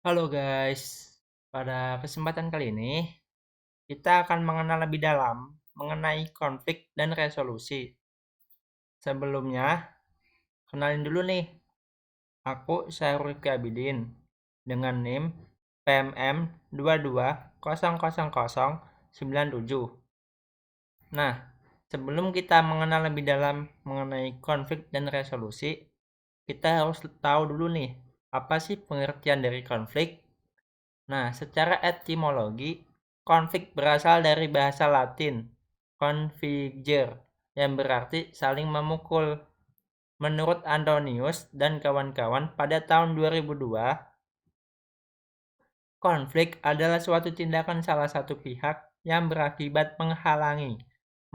Halo guys, pada kesempatan kali ini kita akan mengenal lebih dalam mengenai konflik dan resolusi. Sebelumnya, kenalin dulu nih, aku Syahrul Rifki Abidin dengan NIM PMM 22000097. Nah, sebelum kita mengenal lebih dalam mengenai konflik dan resolusi, kita harus tahu dulu nih, apa sih pengertian dari konflik? Nah, secara etimologi, konflik berasal dari bahasa Latin configere yang berarti saling memukul. Menurut Antonius dan kawan-kawan pada tahun 2002, konflik adalah suatu tindakan salah satu pihak yang berakibat menghalangi,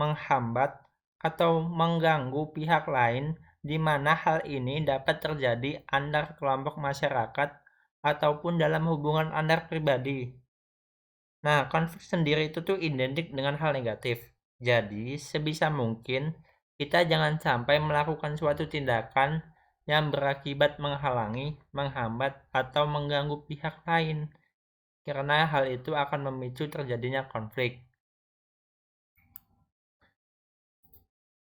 menghambat, atau mengganggu pihak lain di mana hal ini dapat terjadi antar kelompok masyarakat ataupun dalam hubungan antar pribadi. Nah, konflik sendiri itu tuh identik dengan hal negatif. Jadi, sebisa mungkin kita jangan sampai melakukan suatu tindakan yang berakibat menghalangi, menghambat, atau mengganggu pihak lain. Karena hal itu akan memicu terjadinya konflik.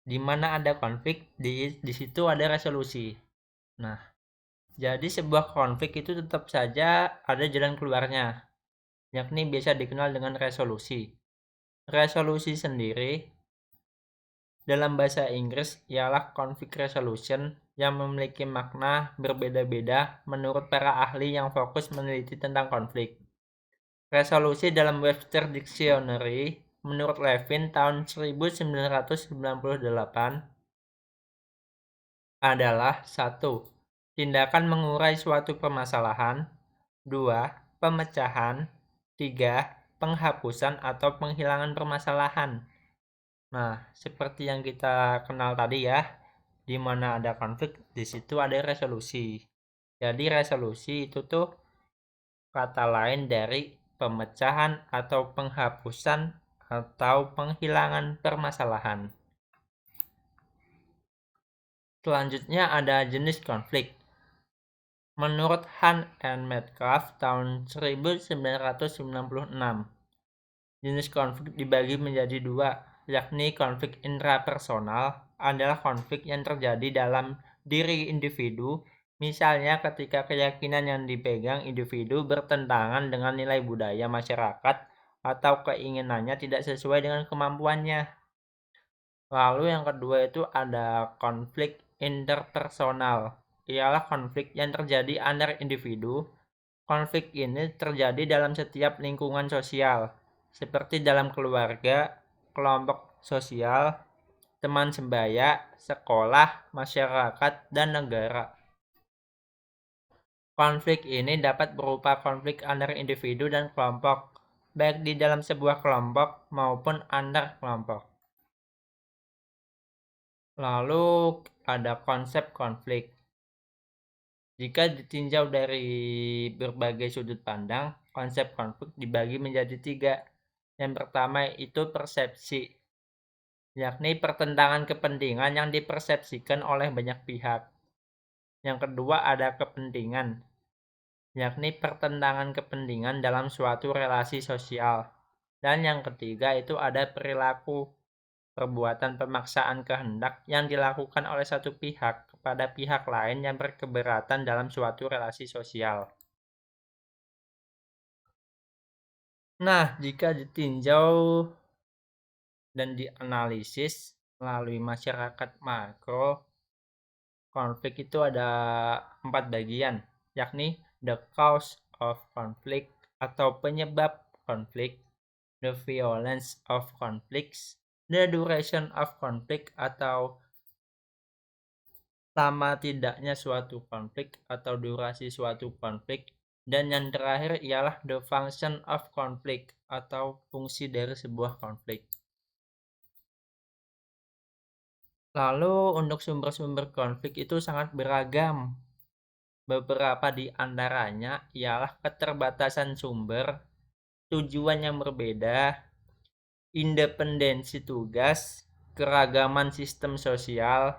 Di mana ada konflik, di situ ada resolusi. Nah, jadi sebuah konflik itu tetap saja ada jalan keluarnya, yakni biasa dikenal dengan resolusi. Resolusi sendiri dalam bahasa Inggris ialah conflict resolution yang memiliki makna berbeda-beda menurut para ahli yang fokus meneliti tentang konflik. Resolusi dalam Webster Dictionary menurut Levin tahun 1998 adalah 1. Tindakan mengurai suatu permasalahan. 2. Pemecahan. 3. Penghapusan atau penghilangan permasalahan. Nah, seperti yang kita kenal tadi ya, di mana ada konflik, di situ ada resolusi. Jadi resolusi itu tuh kata lain dari pemecahan atau penghapusan atau penghilangan permasalahan. Selanjutnya ada jenis konflik. Menurut Hunt and Metcalf tahun 1996, jenis konflik dibagi menjadi dua, yakni konflik intrapersonal adalah konflik yang terjadi dalam diri individu, misalnya ketika keyakinan yang dipegang individu bertentangan dengan nilai budaya masyarakat atau keinginannya tidak sesuai dengan kemampuannya. Lalu yang kedua itu ada konflik interpersonal. Ialah konflik yang terjadi antar individu. Konflik ini terjadi dalam setiap lingkungan sosial, seperti dalam keluarga, kelompok sosial, teman sebaya, sekolah, masyarakat, dan negara. Konflik ini dapat berupa konflik antar individu dan kelompok, baik di dalam sebuah kelompok maupun antar kelompok. Lalu ada konsep konflik. Jika ditinjau dari berbagai sudut pandang, konsep konflik dibagi menjadi tiga. Yang pertama itu persepsi, yakni pertentangan kepentingan yang dipersepsikan oleh banyak pihak. Yang kedua ada kepentingan, yakni pertentangan kepentingan dalam suatu relasi sosial. Dan yang ketiga itu ada perilaku, perbuatan pemaksaan kehendak yang dilakukan oleh satu pihak kepada pihak lain yang berkeberatan dalam suatu relasi sosial. Nah, jika ditinjau dan dianalisis melalui masyarakat makro, konflik itu ada 4 bagian, yakni the cause of conflict atau penyebab konflik, the violence of conflicts, the duration of conflict atau lama tidaknya suatu konflik atau durasi suatu konflik, dan yang terakhir ialah the function of conflict atau fungsi dari sebuah konflik. Lalu untuk sumber-sumber konflik itu sangat beragam. Beberapa di antaranya ialah keterbatasan sumber, tujuan yang berbeda, independensi tugas, keragaman sistem sosial,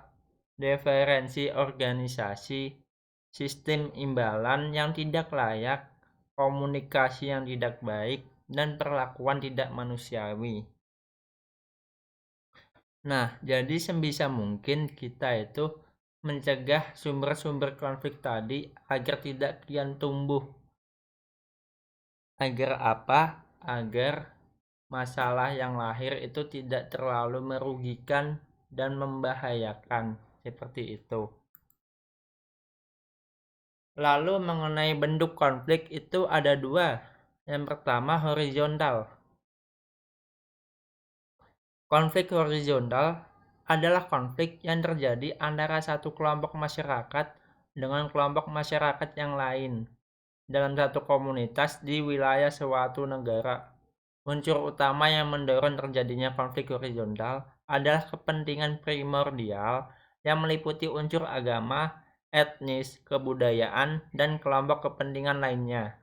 diferensi organisasi, sistem imbalan yang tidak layak, komunikasi yang tidak baik, dan perlakuan tidak manusiawi. Nah, jadi sebisa mungkin kita itu mencegah sumber-sumber konflik tadi agar tidak kian tumbuh. Agar apa? Agar masalah yang lahir itu tidak terlalu merugikan dan membahayakan, seperti itu. Lalu mengenai bentuk konflik itu ada dua. Yang pertama horizontal. Konflik horizontal adalah konflik yang terjadi antara satu kelompok masyarakat dengan kelompok masyarakat yang lain dalam satu komunitas di wilayah suatu negara. Unsur utama yang mendorong terjadinya konflik horizontal adalah kepentingan primordial yang meliputi unsur agama, etnis, kebudayaan, dan kelompok kepentingan lainnya.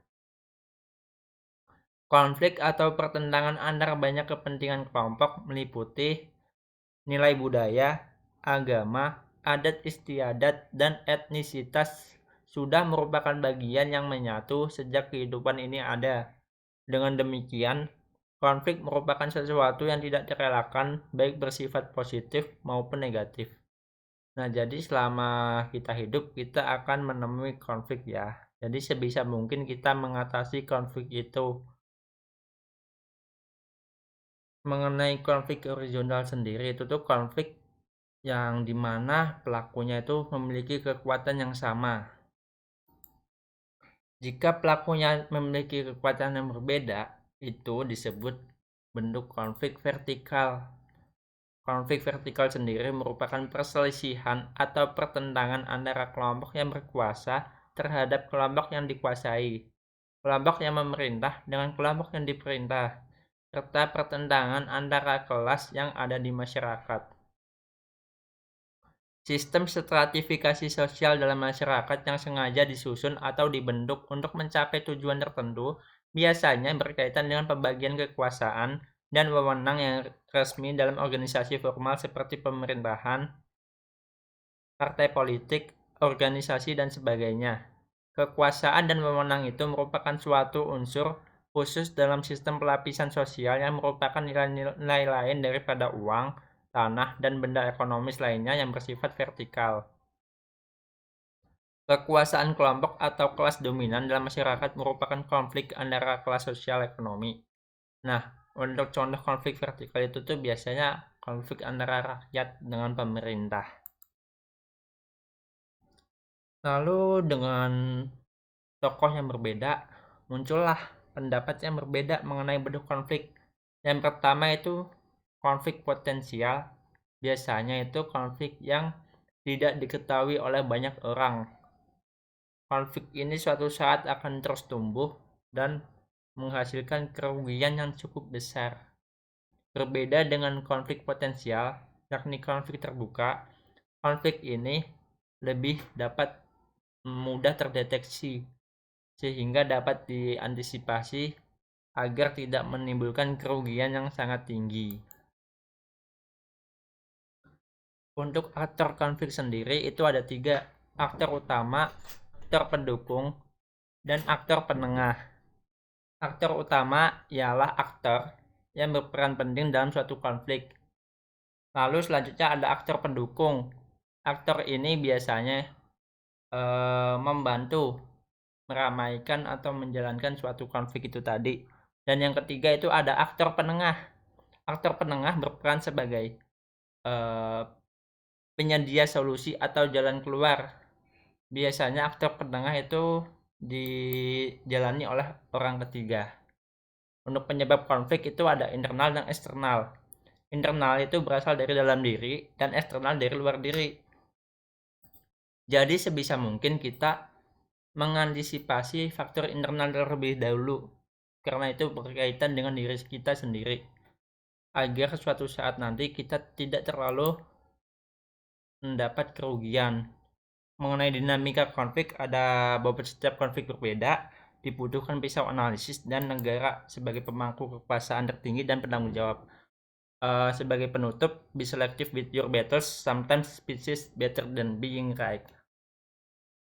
Konflik atau pertentangan antara banyak kepentingan kelompok meliputi nilai budaya, agama, adat istiadat, dan etnisitas sudah merupakan bagian yang menyatu sejak kehidupan ini ada. Dengan demikian, konflik merupakan sesuatu yang tidak terelakkan, baik bersifat positif maupun negatif. Nah, jadi selama kita hidup, kita akan menemui konflik ya. Jadi sebisa mungkin kita mengatasi konflik itu. Mengenai konflik horizontal sendiri, itu tuh konflik yang dimana pelakunya itu memiliki kekuatan yang sama. Jika pelakunya memiliki kekuatan yang berbeda, itu disebut bentuk konflik vertikal. Konflik vertikal sendiri merupakan perselisihan atau pertentangan antara kelompok yang berkuasa terhadap kelompok yang dikuasai, kelompok yang memerintah dengan kelompok yang diperintah, serta pertentangan antara kelas yang ada di masyarakat. Sistem stratifikasi sosial dalam masyarakat yang sengaja disusun atau dibentuk untuk mencapai tujuan tertentu biasanya berkaitan dengan pembagian kekuasaan dan wewenang yang resmi dalam organisasi formal seperti pemerintahan, partai politik, organisasi, dan sebagainya. Kekuasaan dan wewenang itu merupakan suatu unsur khusus dalam sistem pelapisan sosial yang merupakan nilai lain daripada uang, tanah, dan benda ekonomis lainnya yang bersifat vertikal. Kekuasaan kelompok atau kelas dominan dalam masyarakat merupakan konflik antara kelas sosial ekonomi. Nah, untuk contoh konflik vertikal itu tuh biasanya konflik antara rakyat dengan pemerintah. Lalu dengan tokoh yang berbeda, muncullah pendapat yang berbeda mengenai bentuk konflik. Yang pertama itu konflik potensial. Biasanya itu konflik yang tidak diketahui oleh banyak orang. Konflik ini suatu saat akan terus tumbuh dan menghasilkan kerugian yang cukup besar. Berbeda dengan konflik potensial, yakni konflik terbuka, konflik ini lebih dapat mudah terdeteksi sehingga dapat diantisipasi agar tidak menimbulkan kerugian yang sangat tinggi. Untuk aktor konflik sendiri itu ada 3, aktor utama, aktor pendukung, dan aktor penengah. Aktor utama ialah aktor yang berperan penting dalam suatu konflik. Lalu selanjutnya ada aktor pendukung. Aktor ini biasanya membantu meramaikan atau menjalankan suatu konflik itu tadi. Dan yang ketiga itu ada aktor penengah. Aktor penengah berperan sebagai penyedia solusi atau jalan keluar. Biasanya aktor penengah itu dijalani oleh orang ketiga. Untuk penyebab konflik itu ada internal dan eksternal. Internal itu berasal dari dalam diri dan eksternal dari luar diri. Jadi sebisa mungkin kita mengantisipasi faktor internal terlebih dahulu, karena itu berkaitan dengan diri kita sendiri, agar suatu saat nanti kita tidak terlalu mendapat kerugian. Mengenai dinamika konflik, ada beberapa setiap konflik berbeda, dibutuhkan pisau analisis dan negara sebagai pemangku kekuasaan tertinggi dan penanggung jawab. Sebagai penutup, be selective with your battles, sometimes peace is better than being right.